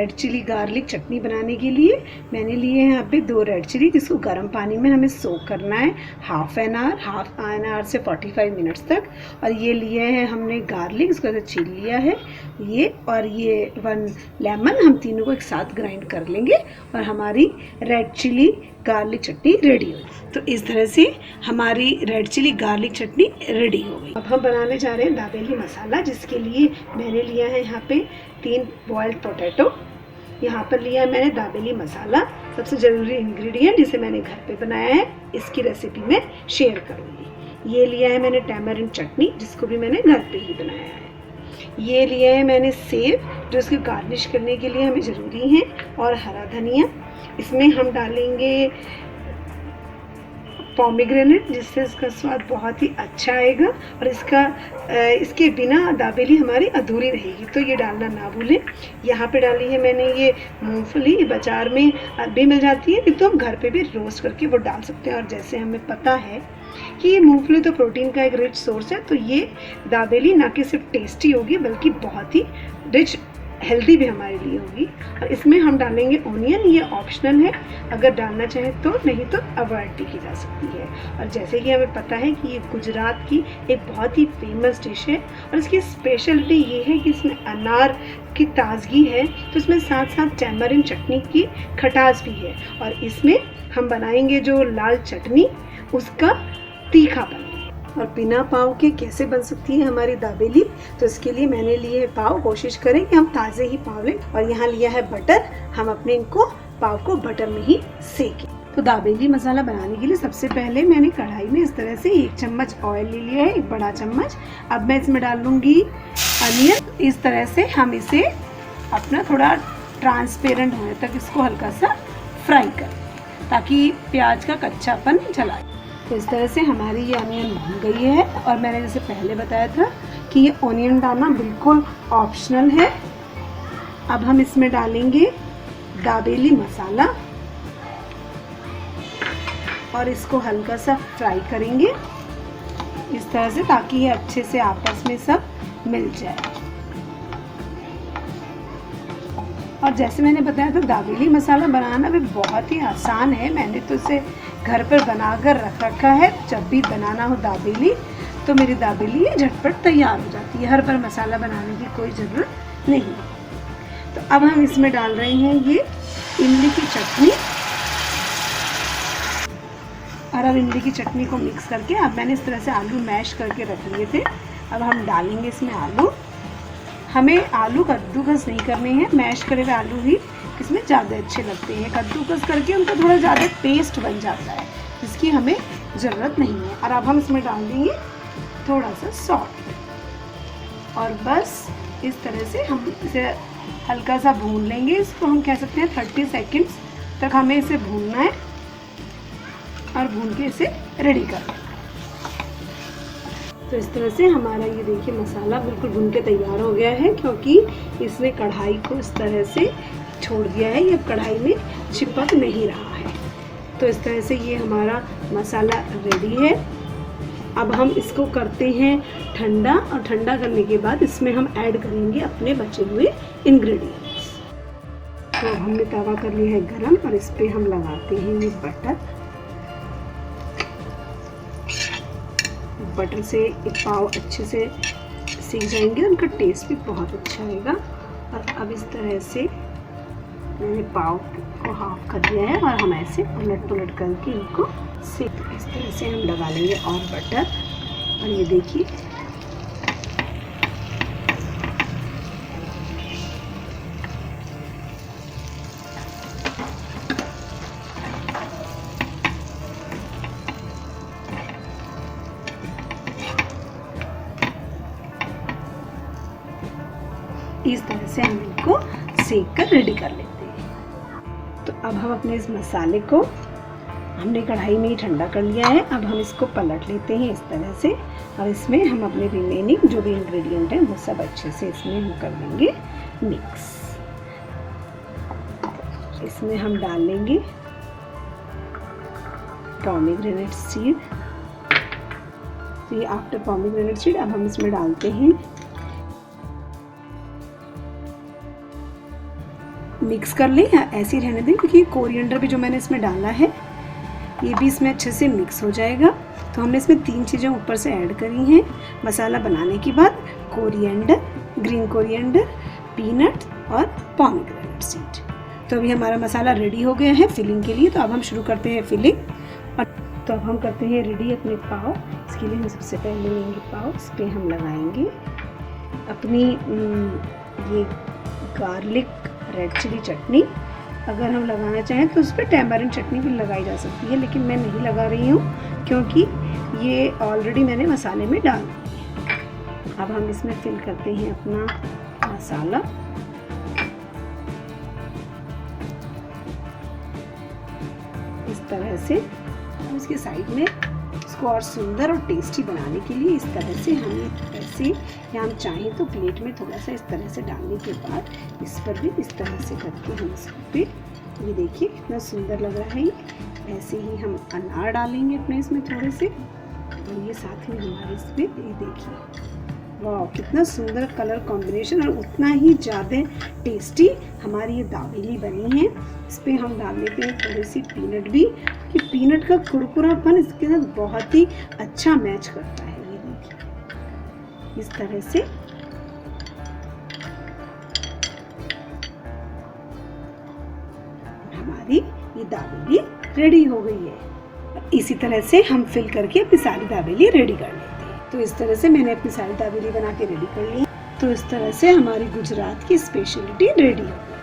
Red chilli garlic चटनी बनाने के लिए मैंने लिए हैं यहाँ पे 2 रेड चिली, जिसको गर्म पानी में हमें सोक करना है हाफ एन आवर से 45 मिनट्स तक। और ये लिए हैं हमने गार्लिक, इसको ऐसे छील लिया है ये, और ये 1 लेमन, हम तीनों को एक साथ ग्राइंड कर लेंगे और हमारी रेड चिली गार्लिक चटनी रेडी हो गई। तो इस तरह से हमारी रेड चिली गार्लिक चटनी रेडी हो गई। अब हम बनाने जा रहे हैं दाबेली मसाला, जिसके लिए मैंने लिया है यहाँ पे 3 बॉइल्ड पोटैटो। यहाँ पर लिया है मैंने दाबेली मसाला, सबसे ज़रूरी इंग्रेडिएंट जिसे मैंने घर पे बनाया है, इसकी रेसिपी मैं शेयर करूँगी। ये लिया है मैंने टैमरिंड चटनी, जिसको भी मैंने घर पे ही बनाया है। ये लिया है मैंने सेब, जो इसको गार्निश करने के लिए हमें ज़रूरी है, और हरा धनिया। इसमें हम डालेंगे पोमीग्रेनेट, जिससे इसका स्वाद बहुत ही अच्छा आएगा, और इसके बिना दाबेली हमारी अधूरी रहेगी, तो ये डालना ना भूलें। यहाँ पे डाली है मैंने ये मूंगफली, बाज़ार में भी मिल जाती है, तो हम घर पे भी रोस्ट करके वो डाल सकते हैं। और जैसे हमें पता है कि ये मूंगफली तो प्रोटीन का एक रिच सोर्स है, तो ये दाबेली ना कि सिर्फ टेस्टी होगी बल्कि बहुत ही रिच हेल्दी भी हमारे लिए होगी। और इसमें हम डालेंगे ओनियन, ये ऑप्शनल है, अगर डालना चाहे तो, नहीं तो अवॉइड भी की जा सकती है। और जैसे कि हमें पता है कि ये गुजरात की एक बहुत ही फेमस डिश है, और इसकी स्पेशलिटी ये है कि इसमें अनार की ताजगी है, तो इसमें साथ साथ टैमरिंड चटनी की खटास भी है, और इसमें हम बनाएंगे जो लाल चटनी, उसका तीखापन। और बिना पाव के कैसे बन सकती है हमारी दाबेली, तो इसके लिए मैंने लिए है पाव। कोशिश करें कि हम ताज़े ही पाव लें। और यहाँ लिया है बटर, हम अपने इनको पाव को बटर में ही सेकें। तो दाबेली मसाला बनाने के लिए सबसे पहले मैंने कढ़ाई में इस तरह से 1 चम्मच ऑयल ले लिया है, 1 बड़ा चम्मच। अब मैं इसमें डाल लूँगी अनियन। इस तरह से हम इसे अपना थोड़ा ट्रांसपेरेंट होने तक इसको हल्का सा फ्राई करें, ताकि प्याज का कच्चापन चला। तो इस तरह से हमारी ये ऑनियन भून गई है, और मैंने जैसे पहले बताया था कि ये ऑनियन डालना बिल्कुल ऑप्शनल है। अब हम इसमें डालेंगे दाबेली मसाला, और इसको हल्का सा फ्राई करेंगे इस तरह से, ताकि ये अच्छे से आपस में सब मिल जाए। और जैसे मैंने बताया था, दाबेली मसाला बनाना भी बहुत ही आसान है। मैंने तो इसे घर पर बनाकर रख रखा है, जब भी बनाना हो दाबेली तो मेरी दाबेली ये झटपट तैयार हो जाती है, हर बार मसाला बनाने की कोई ज़रूरत नहीं। तो अब हम इसमें डाल रहे हैं ये इमली की चटनी, और अब इमली की चटनी को मिक्स करके, अब मैंने इस तरह से आलू मैश करके रख लिए थे, अब हम डालेंगे इसमें आलू। हमें आलू कद्दूकस नहीं करने हैं, मैश करे हुए आलू ही इसमें ज़्यादा अच्छे लगते हैं। कद्दूकस करके उनका थोड़ा ज़्यादा पेस्ट बन जाता है, जिसकी हमें ज़रूरत नहीं है। और अब हम इसमें डाल देंगे थोड़ा सा सॉल्ट, और बस इस तरह से हम इसे हल्का सा भून लेंगे। इसको हम कह सकते हैं 30 सेकंड्स तक हमें इसे भूनना है, और भून के इसे रेडी करना है। तो इस तरह से हमारा ये देखिए मसाला बिल्कुल भून के तैयार हो गया है, क्योंकि इसने कढ़ाई को इस तरह से छोड़ दिया है, ये कढ़ाई में चिपक नहीं रहा है। तो इस तरह से ये हमारा मसाला रेडी है। अब हम इसको करते हैं ठंडा, और ठंडा करने के बाद इसमें हम ऐड करेंगे अपने बचे हुए इंग्रेडिएंट्स। तो हमने तवा कर लिया है गरम, और इस पर हम लगाते हैं ये बटर से एक पाव अच्छे से सीख जाएंगे, उनका टेस्ट भी बहुत अच्छा आएगा। और अब इस तरह से मैंने पाव को हाफ कर दिया है, और हम ऐसे उलट करके इनको सेक, इस तरह से हम लगा लेंगे और बटर। और ये देखिए इस तरह से हम इनको सेक कर रेडी कर लेते हैं। तो अब हम अपने इस मसाले को हमने कढ़ाई में ही ठंडा कर लिया है। अब हम इसको पलट लेते हैं इस तरह से, और इसमें हम अपने रिमेनिंग जो भी इंग्रेडिएंट हैं वो सब अच्छे से इसमें हम कर देंगे मिक्स। इसमें हम डाल लेंगे पोमीग्रेनेट सीड। तो ये आफ्टर पोमीग्रेनेट सीड अब हम इसमें डालते हैं मिक्स कर लें या ऐसे ही रहने दें, क्योंकि कोरिएंडर भी जो मैंने इसमें डाला है ये भी इसमें अच्छे से मिक्स हो जाएगा। तो हमने इसमें 3 चीज़ें ऊपर से ऐड करी हैं मसाला बनाने के बाद, कोरिएंडर, ग्रीन कोरिएंडर, पीनट और पोमेग्रेनेट सीड। तो अभी हमारा मसाला रेडी हो गया है फिलिंग के लिए। तो अब हम शुरू करते हैं फिलिंग। और तो अब हम करते हैं रेडी अपने पाव। इसके लिए हम सबसे पहले लेंगे पाव, इस पर हम लगाएंगे अपनी ये गार्लिक रेड चिली चटनी। अगर हम लगाना चाहें तो उस पर टैमरिंड चटनी भी लगाई जा सकती है, लेकिन मैं नहीं लगा रही हूँ क्योंकि ये ऑलरेडी मैंने मसाले में डाल दी है। अब हम इसमें फिल करते हैं अपना मसाला। इस तरह से हम इसके साइड में इसको और सुंदर और टेस्टी बनाने के लिए इस तरह से हम ऐसे, या हम चाहें तो प्लेट में थोड़ा सा इस तरह से डालने के बाद इस पर भी इस तरह से करके हम इस पे, ये देखिए कितना सुंदर लग रहा है। ये ऐसे ही हम अनार डालेंगे अपने इसमें थोड़े से, और ये साथ में हमारे इसमें ये देखिए, वाह कितना सुंदर कलर कॉम्बिनेशन और उतना ही ज़्यादा टेस्टी हमारी ये दाबेली बनी है। इस पर हम डाल देते हैं थोड़ी सी पीनट भी, कि पीनट का कुरकुरापन इसके साथ बहुत ही अच्छा मैच करता है। ये देखिए इस तरह से हमारी ये दाबेली रेडी हो गई है। इसी तरह से हम फिल करके अपनी सारी दाबेली रेडी कर लेते हैं। तो इस तरह से मैंने अपनी सारी दाबेली बना के रेडी कर ली। तो इस तरह से हमारी गुजरात की स्पेशलिटी रेडी हो गई।